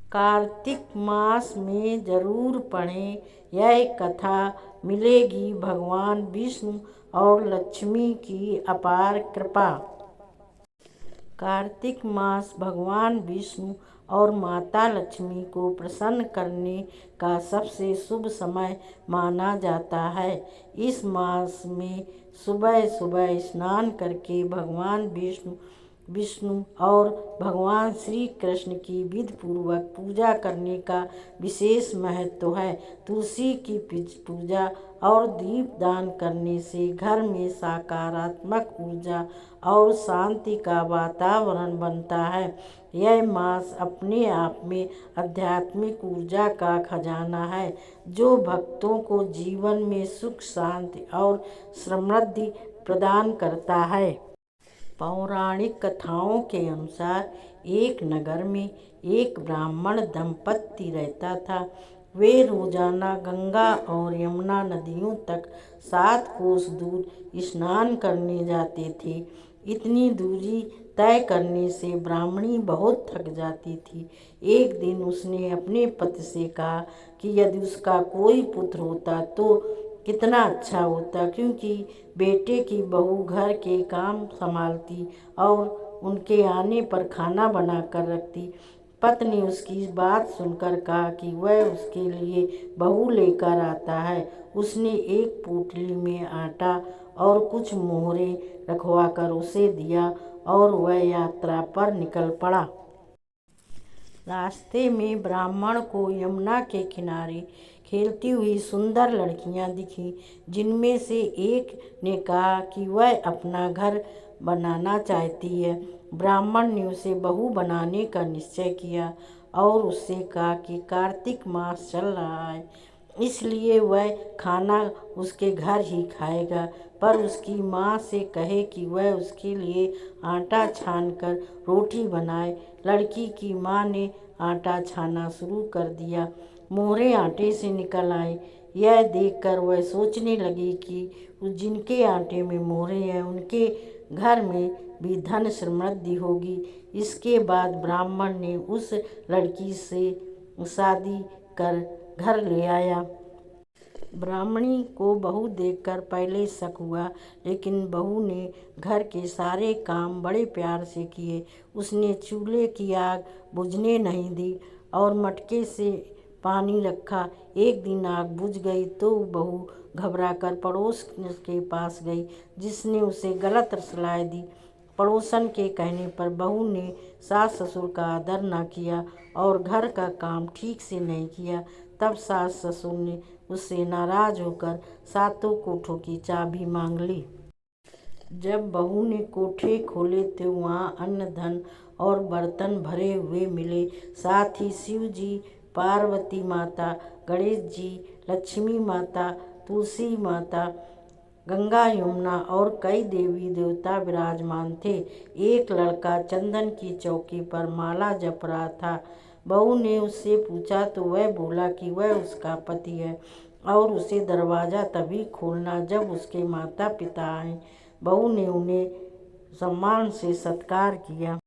कार्तिक मास में जरूर पढ़ें यह कथा, मिलेगी भगवान विष्णु और लक्ष्मी की अपार कृपा। कार्तिक मास भगवान विष्णु और माता लक्ष्मी को प्रसन्न करने का सबसे शुभ समय माना जाता है। इस मास में सुबह सुबह स्नान करके भगवान विष्णु और भगवान श्री कृष्ण की विधि पूर्वक पूजा करने का विशेष महत्व है। तुलसी की पूजा और दीप दान करने से घर में सकारात्मक ऊर्जा और शांति का वातावरण बनता है। यह मास अपने आप में आध्यात्मिक ऊर्जा का खजाना है, जो भक्तों को जीवन में सुख, शांति और समृद्धि प्रदान करता है। पौराणिक कथाओं के अनुसार एक नगर में एक ब्राह्मण दंपत्ति रहता था। वे रोजाना गंगा और यमुना नदियों तक 7 कोस दूर स्नान करने जाते थे। इतनी दूरी तय करने से ब्राह्मणी बहुत थक जाती थी। एक दिन उसने अपने पति से कहा कि यदि उसका कोई पुत्र होता तो कितना अच्छा होता, क्योंकि बेटे की बहू घर के काम संभालती और उनके आने पर खाना बना कर रखती। पत्नी ने उसकी बात सुनकर कहा कि वह उसके लिए बहू लेकर आता है। उसने एक पोटली में आटा और कुछ मोहरे रखवाकर उसे दिया और वह यात्रा पर निकल पड़ा। रास्ते में ब्राह्मण को यमुना के किनारे खेलती हुई सुंदर लड़कियां दिखीं, जिनमें से एक ने कहा कि वह अपना घर बनाना चाहती है। ब्राह्मण ने उसे बहू बनाने का निश्चय किया और उससे कहा कि कार्तिक मास चल रहा है, इसलिए वह खाना उसके घर ही खाएगा, पर उसकी माँ से कहे कि वह उसके लिए आटा छानकर रोटी बनाए। लड़की की माँ ने आटा छाना शुरू कर दिया। मोहरे आटे से निकल आए। यह देखकर वह सोचने लगी कि जिनके आटे में मोहरे हैं उनके घर में भी धन समृद्धि होगी। इसके बाद ब्राह्मण ने उस लड़की से शादी कर घर ले आया। ब्राह्मणी को बहू देखकर पहले शक हुआ, लेकिन बहू ने घर के सारे काम बड़े प्यार से किए। उसने चूल्हे की आग बुझने नहीं दी और मटके से पानी रखा। एक दिन आग बुझ गई तो बहू घबराकर पड़ोस के पास गई, जिसने उसे गलत सलाह दी। पड़ोसन के कहने पर बहू ने सास ससुर का आदर न किया और घर का काम ठीक से नहीं किया। तब सास ससुर ने उससे नाराज होकर 7 कोठों की चाबी मांग ली। जब बहू ने कोठे खोले तो वहाँ अन्न धन और बर्तन भरे हुए मिले। साथ ही शिव जी, पार्वती माता, गणेश जी, लक्ष्मी माता, तुलसी माता, गंगा, यमुना और कई देवी देवता विराजमान थे। एक लड़का चंदन की चौकी पर माला जप रहा था। बहू ने उससे पूछा तो वह बोला कि वह उसका पति है और उसे दरवाज़ा तभी खोलना जब उसके माता पिता आए। बहू ने उन्हें सम्मान से सत्कार किया।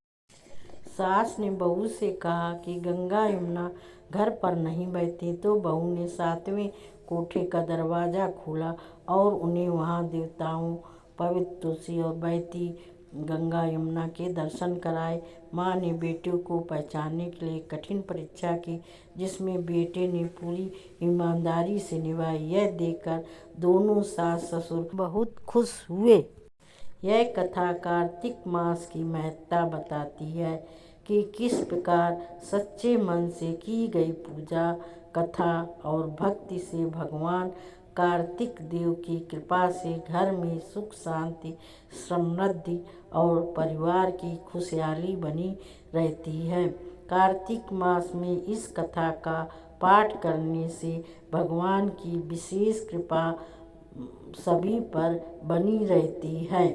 सास ने बहू से कहा कि गंगा यमुना घर पर नहीं बहती, तो बहू ने 7वें कोठे का दरवाज़ा खोला और उन्हें वहाँ देवताओं, पवित्र तुलसी और बहती गंगा यमुना के दर्शन कराए। माँ ने बेटे को पहचानने के लिए कठिन परीक्षा की, जिसमें बेटे ने पूरी ईमानदारी से निभाई। यह देखकर दोनों सास ससुर बहुत खुश हुए। यह कथा कार्तिक मास की महत्ता बताती है कि किस प्रकार सच्चे मन से की गई पूजा, कथा और भक्ति से भगवान कार्तिक देव की कृपा से घर में सुख, शांति, समृद्धि और परिवार की खुशहाली बनी रहती है। कार्तिक मास में इस कथा का पाठ करने से भगवान की विशेष कृपा सभी पर बनी रहती है।